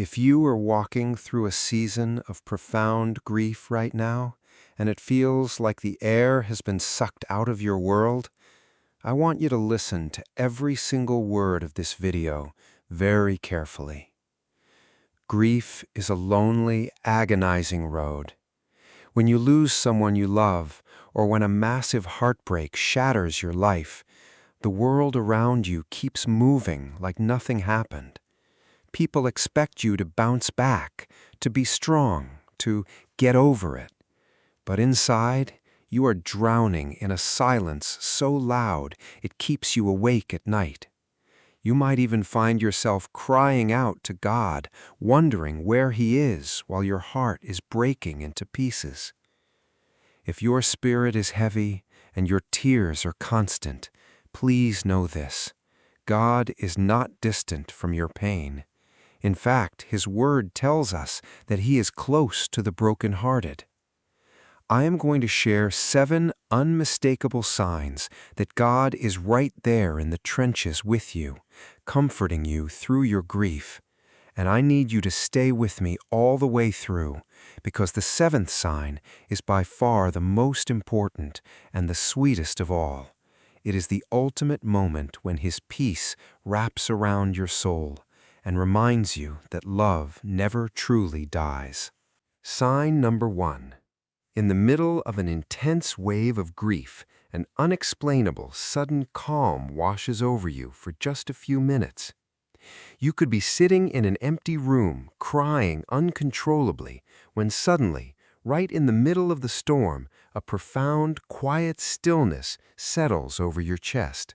If you are walking through a season of profound grief right now, and it feels like the air has been sucked out of your world, I want you to listen to every single word of this video very carefully. Grief is a lonely, agonizing road. When you lose someone you love, or when a massive heartbreak shatters your life, the world around you keeps moving like nothing happened. People expect you to bounce back, to be strong, to get over it. But inside, you are drowning in a silence so loud it keeps you awake at night. You might even find yourself crying out to God, wondering where He is while your heart is breaking into pieces. If your spirit is heavy and your tears are constant, please know this: God is not distant from your pain. In fact, His Word tells us that He is close to the brokenhearted. I am going to share 7 unmistakable signs that God is right there in the trenches with you, comforting you through your grief. And I need you to stay with me all the way through, because the 7th sign is by far the most important and the sweetest of all. It is the ultimate moment when His peace wraps around your soul and reminds you that love never truly dies. Sign number 1. In the middle of an intense wave of grief, an unexplainable, sudden calm washes over you for just a few minutes. You could be sitting in an empty room, crying uncontrollably, when suddenly, right in the middle of the storm, a profound, quiet stillness settles over your chest.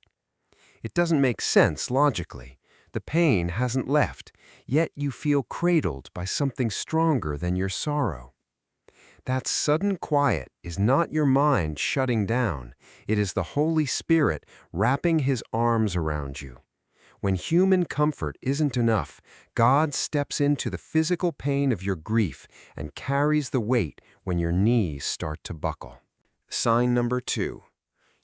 It doesn't make sense logically. The pain hasn't left, yet you feel cradled by something stronger than your sorrow. That sudden quiet is not your mind shutting down. It is the Holy Spirit wrapping His arms around you. When human comfort isn't enough, God steps into the physical pain of your grief and carries the weight when your knees start to buckle. Sign number 2.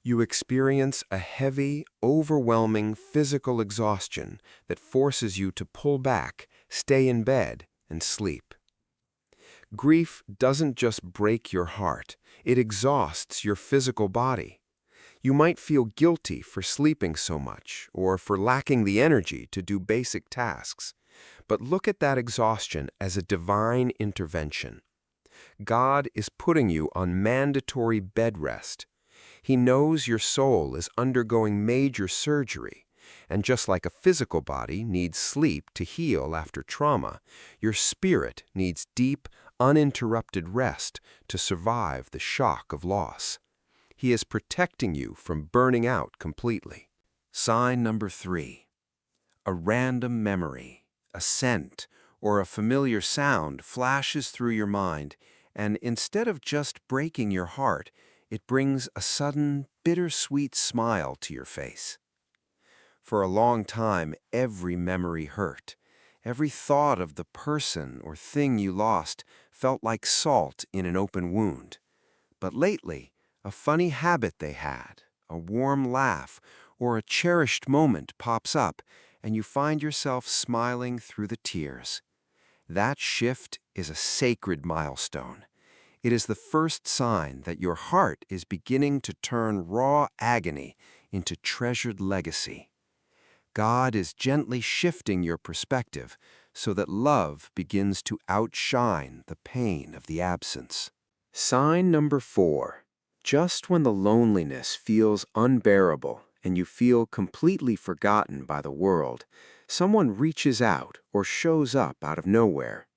You experience a heavy, overwhelming physical exhaustion that forces you to pull back, stay in bed, and sleep. Grief doesn't just break your heart, it exhausts your physical body. You might feel guilty for sleeping so much or for lacking the energy to do basic tasks. But look at that exhaustion as a divine intervention. God is putting you on mandatory bed rest. He knows your soul is undergoing major surgery, and just like a physical body needs sleep to heal after trauma, your spirit needs deep, uninterrupted rest to survive the shock of loss. He is protecting you from burning out completely. Sign number 3. A random memory, a scent, or a familiar sound flashes through your mind, and instead of just breaking your heart, it brings a sudden, bittersweet smile to your face. For a long time, every memory hurt. Every thought of the person or thing you lost felt like salt in an open wound. But lately, a funny habit they had, a warm laugh, or a cherished moment pops up, and you find yourself smiling through the tears. That shift is a sacred milestone. It is the first sign that your heart is beginning to turn raw agony into treasured legacy. God is gently shifting your perspective so that love begins to outshine the pain of the absence. Sign number 4. Just when the loneliness feels unbearable and you feel completely forgotten by the world, someone reaches out or shows up out of nowhere.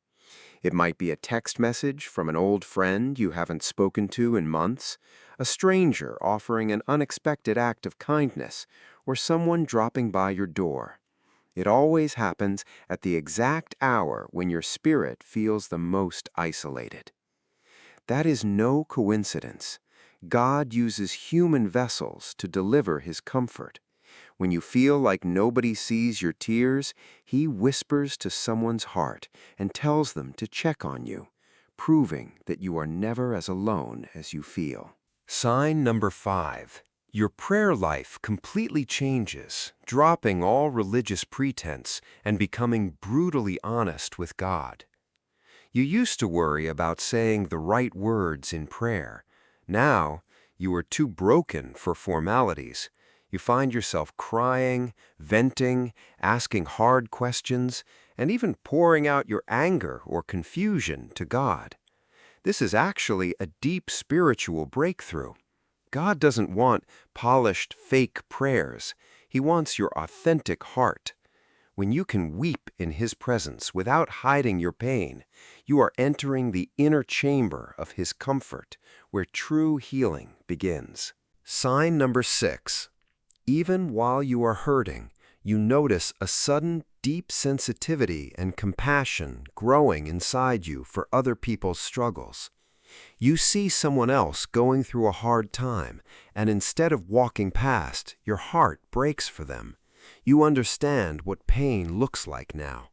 It might be a text message from an old friend you haven't spoken to in months, a stranger offering an unexpected act of kindness, or someone dropping by your door. It always happens at the exact hour when your spirit feels the most isolated. That is no coincidence. God uses human vessels to deliver His comfort. When you feel like nobody sees your tears, He whispers to someone's heart and tells them to check on you, proving that you are never as alone as you feel. Sign number 5. Your prayer life completely changes, dropping all religious pretense and becoming brutally honest with God. You used to worry about saying the right words in prayer. Now, you are too broken for formalities. You find yourself crying, venting, asking hard questions, and even pouring out your anger or confusion to God. This is actually a deep spiritual breakthrough. God doesn't want polished, fake prayers. He wants your authentic heart. When you can weep in His presence without hiding your pain, you are entering the inner chamber of His comfort, where true healing begins. Sign number 6. Even while you are hurting, you notice a sudden, deep sensitivity and compassion growing inside you for other people's struggles. You see someone else going through a hard time, and instead of walking past, your heart breaks for them. You understand what pain looks like now.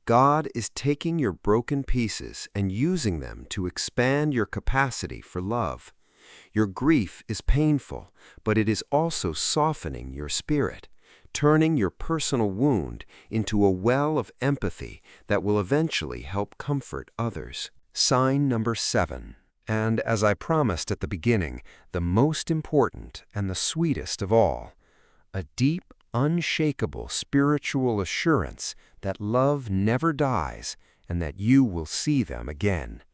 God is taking your broken pieces and using them to expand your capacity for love. Your grief is painful, but it is also softening your spirit, turning your personal wound into a well of empathy that will eventually help comfort others. Sign number 7. And as I promised at the beginning, the most important and the sweetest of all, a deep, unshakable spiritual assurance that love never dies and that you will see them again.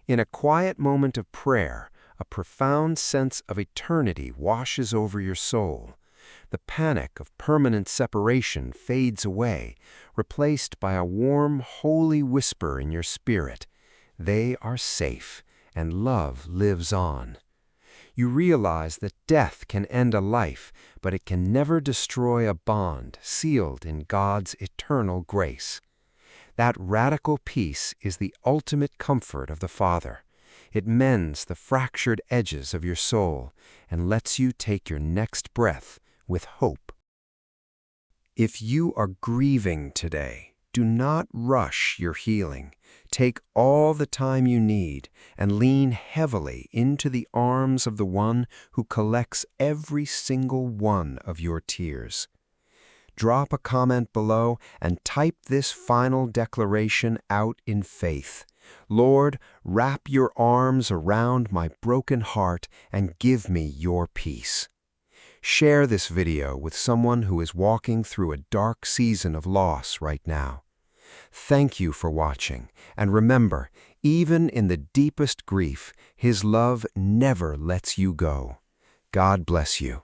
In a quiet moment of prayer, a profound sense of eternity washes over your soul. The panic of permanent separation fades away, replaced by a warm, holy whisper in your spirit. They are safe, and love lives on. You realize that death can end a life, but it can never destroy a bond sealed in God's eternal grace. That radical peace is the ultimate comfort of the Father. It mends the fractured edges of your soul and lets you take your next breath with hope. If you are grieving today, do not rush your healing. Take all the time you need and lean heavily into the arms of the one who collects every single one of your tears. Drop a comment below and type this final declaration out in faith. Lord, wrap your arms around my broken heart and give me your peace. Share this video with someone who is walking through a dark season of loss right now. Thank you for watching, and remember, even in the deepest grief, His love never lets you go. God bless you.